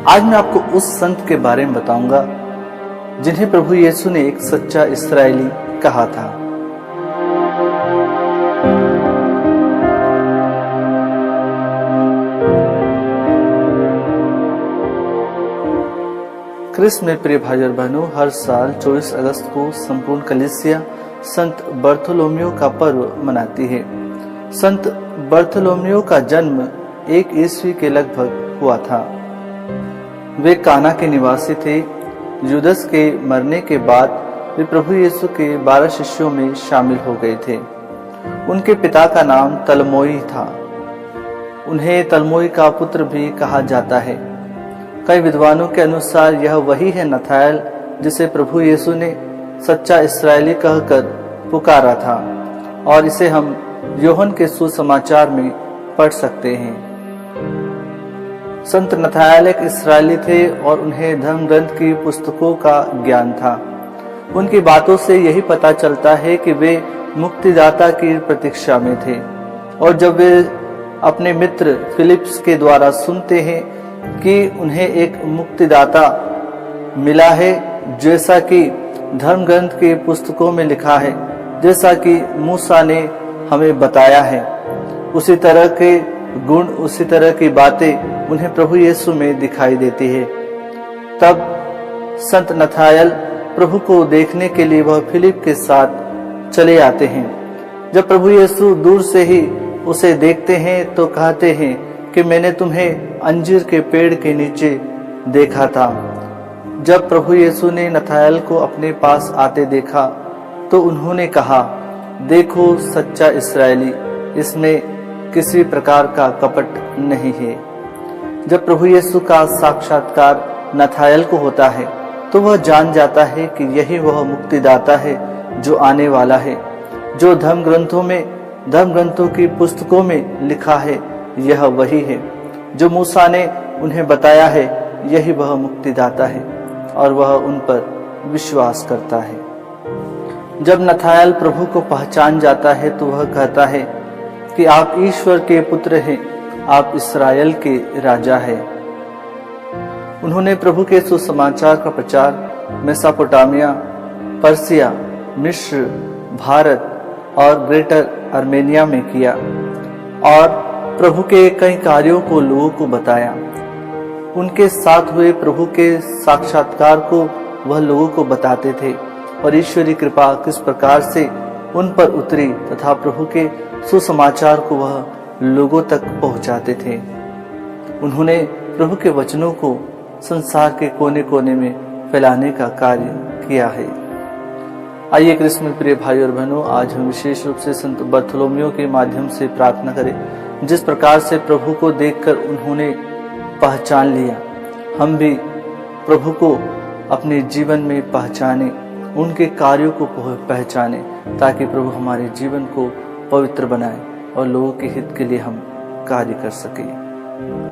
आज मैं आपको उस संत के बारे में बताऊंगा जिन्हें प्रभु यीशु ने एक सच्चा इस्राएली कहा था। क्रिस्त में प्रिय भाई और बहनों, हर साल 24 अगस्त को संपूर्ण कलीसिया संत बर्थोलोमेव का पर्व मनाती है। संत बर्थोलोमेव का जन्म 1 ईस्वी के लगभग हुआ था। वे काना के निवासी थे। यूदस के मरने के बाद वे प्रभु यीशु के 12 शिष्यों में शामिल हो गए थे। उनके पिता का नाम तलमोई था। उन्हें तलमोई का पुत्र भी कहा जाता है। कई विद्वानों के अनुसार यह वही है नथाएल जिसे प्रभु यीशु ने सच्चा इस्राएली कहकर पुकारा था, और इसे हम यूहन्ना के सुसमाचार में पढ़ सकते हैं। संत नथाएल एक इस्राएली थे और उन्हें धर्म ग्रंथ की पुस्तकों का ज्ञान था। उनकी बातों से यही पता चलता है कि वे मुक्तिदाता की प्रतीक्षा में थे, और जब वे अपने मित्र फिलिप्स के द्वारा सुनते हैं कि उन्हें एक मुक्तिदाता मिला है, जैसा कि धर्म ग्रंथ की पुस्तकों में लिखा है, जैसा कि मूसा ने हमें बताया है, उसी तरह के गुण, उसी तरह की बातें उन्हें प्रभु यीशु में दिखाई देती है। तब संत नथाएल प्रभु को देखने के लिए वह फिलिप के साथ चले आते हैं। जब प्रभु यीशु दूर से ही उसे देखते हैं तो कहते हैं कि मैंने तुम्हें अंजीर के पेड़ के नीचे देखा था। जब प्रभु यीशु ने नथाएल को अपने पास आते देखा तो उन्होंने कहा, देखो सच्चा इस्राएली, इसमें किसी प्रकार का कपट नहीं है। जब प्रभु यीशु का साक्षात्कार नथाएल को होता है तो वह जान जाता है कि यही वह मुक्तिदाता है जो आने वाला है, जो धर्म ग्रंथों की पुस्तकों में लिखा है। यह वही है जो मूसा ने उन्हें बताया है। यही वह मुक्तिदाता है, और वह उन पर विश्वास करता है। जब नथाएल प्रभु को पहचान जाता है तो वह कहता है कि आप ईश्वर के पुत्र हैं, आप इस्राएल के राजा हैं। उन्होंने प्रभु के सुसमाचार का प्रचार मेसोपोटामिया, पर्सिया, मिस्र, भारत और ग्रेटर आर्मेनिया में किया, और प्रभु के कई कार्यों को लोगों को बताया। उनके साथ हुए प्रभु के साक्षात्कार को वह लोगों को बताते थे, और ईश्वरीय कृपा किस प्रकार से उन पर उतरी तथा प्रभु के सुसमाचार को वह लोगों तक पहुंचाते थे। उन्होंने प्रभु के वचनों को संसार के कोने कोने में फैलाने का कार्य किया है। आइए क्रिस्त में प्रिय भाई और बहनों, आज हम विशेष रूप से संत बर्थोलोमेव के माध्यम से प्रार्थना करें। जिस प्रकार से प्रभु को देखकर उन्होंने पहचान लिया, हम भी प्रभु को अपने जीवन में पहचाने, उनके कार्यों को पहचाने, ताकि प्रभु हमारे जीवन को पवित्र बनाए और लोगों के हित के लिए हम कार्य कर सकें।